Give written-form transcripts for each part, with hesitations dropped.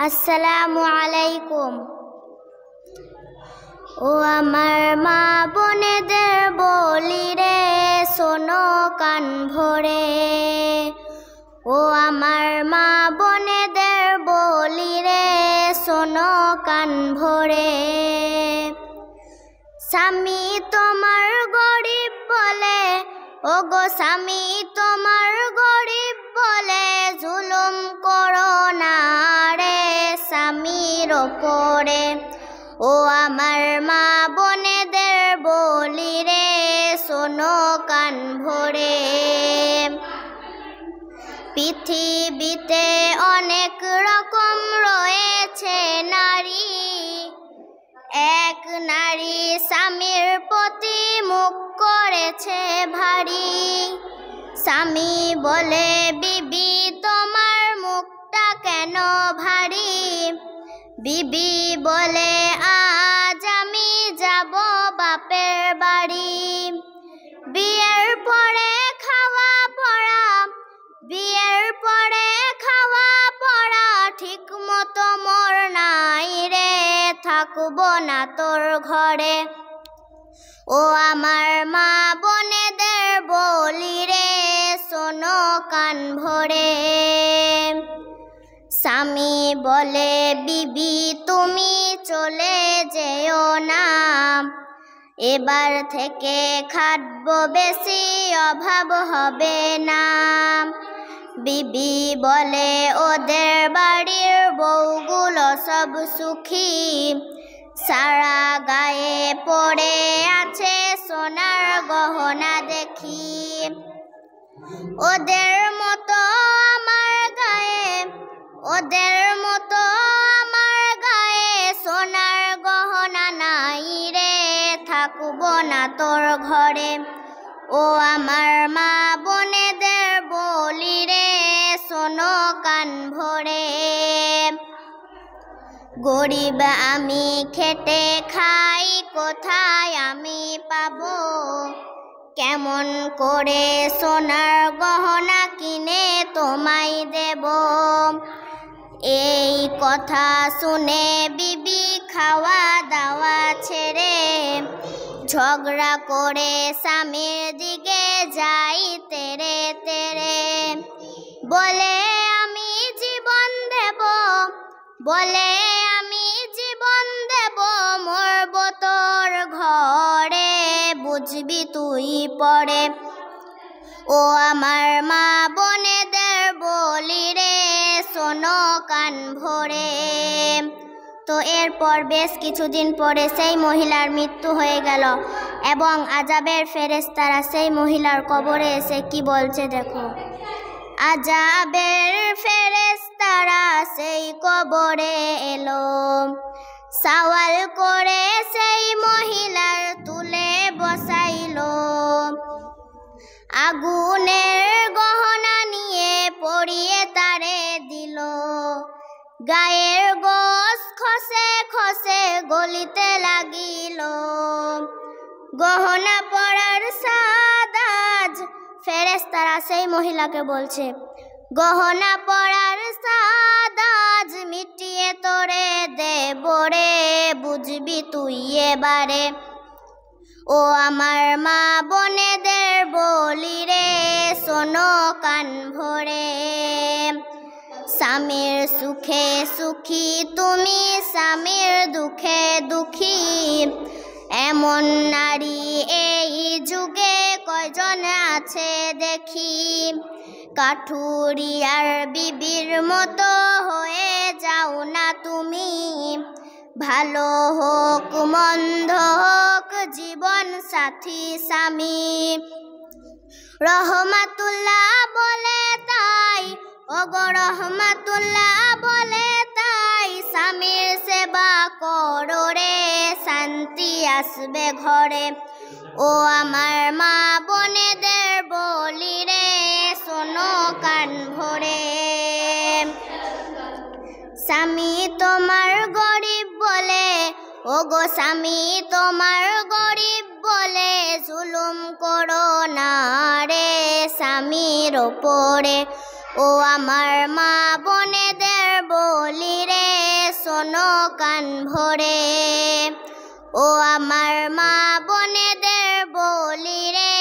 আসসালামু আলাইকুম। ও আমার মা বোনেদের বলি রে, শোনো কান ভরে। ও আমার মা বোনেদের বলি রে, শোনো কান ভরে। স্বামী তোমার গরিব বলে, ও গো স্বামী তোমার গরিব বলে, জুলুম করো না রে স্বামীর ওপরে। ও আমার মা বোনেদের বলি রে, শোনো কান ভরে। পৃথিবীতে অনেক রকম রয়েছে নারী, এক নারী স্বামীর প্রতি মুখ করেছে ভারী। স্বামী বলে, বিবি তোমার মুখটা কেন ভারী? বিবি বলে, আজ আমি যাব বাপের বাড়ি। বিয়ের পরে খাওয়া পড়া, বিয়ের পরে খাওয়া পড়া ঠিক মতো মোর নাই রে, থাকবো না তোর ঘরে। ও আমার মা বোনেদের বলি রে, শোনো কান ভরে। স্বামী বলে, বিবি তুমি চলে যেও না, এবার থেকে খাটবো বেশি, অভাব হবে না। বিবি বলে, ওদের বাড়ির বউগুলো সব সুখী, সারা গায়ে পড়ে আছে সোনার গহনা দেখি। ওদের মতো আমার গায়ে, ওদের মতো আমার গায়ে সোনার গহনা নাই রে, থাকবো না তোর ঘরে। ও আমার মা বোনেদের বলি রে, শোনো কান ভরে। গরিব আমি খেটে খাই, কোথায় আমি পাবো? কেমন করে সোনার গহনা কিনে তোমায় দেব? এই কথা শুনে বিবি খাওয়া দাওয়া ছেড়ে, ঝগড়া করে স্বামীর দিকে যাই তেরে তেরে। বলে আমি জীবন দেব, বলে আমি জীবন দেব, মরব তোর ঘরে, বুঝবি তুই পরে। ও আমার মা বোনেদের বলি রে, শোনো কান ভরে। তো এরপর বেশ কিছুদিন পরে সেই মহিলার মৃত্যু হয়ে গেল এবং আযাবের ফেরেশতারা সেই মহিলার কবরে এসে কি বলছে দেখো। আযাবের ফেরেশতারা সেই কবরে এলো, সওয়াল করে সেই মহিলার তুলে বসাইলো। আগুনের গহনা নিয়ে পরিয়ে তারে দিল, গায়ের গোশ খসে খসে গলিতে লাগিল। গহনা পরার সাদাজ, ফেরেশতারা সেই মহিলাকে বলছে, গহনা পরার সাদাজ মিটিয়ে তোরে দেব রে, বুঝবি তুই এবারে। ও আমার মা বোনেদের বলি রে, শোনো কান ভরে। স্বামীর সুখে সুখী তুমি, স্বামীর দুঃখে দুঃখী, এমন নারী এই যুগে কয়জন আছে দেখি। কাঠুরিয়ার বিবির মতো হয়ে যাও না তুমি, ভালো হোক মন্দ হোক জীবন সাথী স্বামী। রহমাতুল্লাহ বলে তাই, ওগো রহমাতুল্লাহ বলে তাই, স্বামীর সেবা করো রে, শান্তি আসবে ঘরে। ও আমার মা বোনেদের বলি রে, শোনো কান ভরে। স্বামী তোমার গরিব বলে, ও গো স্বামী তোমার গরিব বলে, জুলুম করো না রে স্বামীর ওপরে। ও আমার মা বোনেদের বলি রে, শোনো কান ভরে। ও আমার মা বোনেদের বলি রে,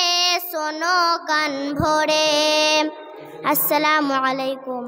শোনো কান ভরে। আসসালামু আলাইকুম।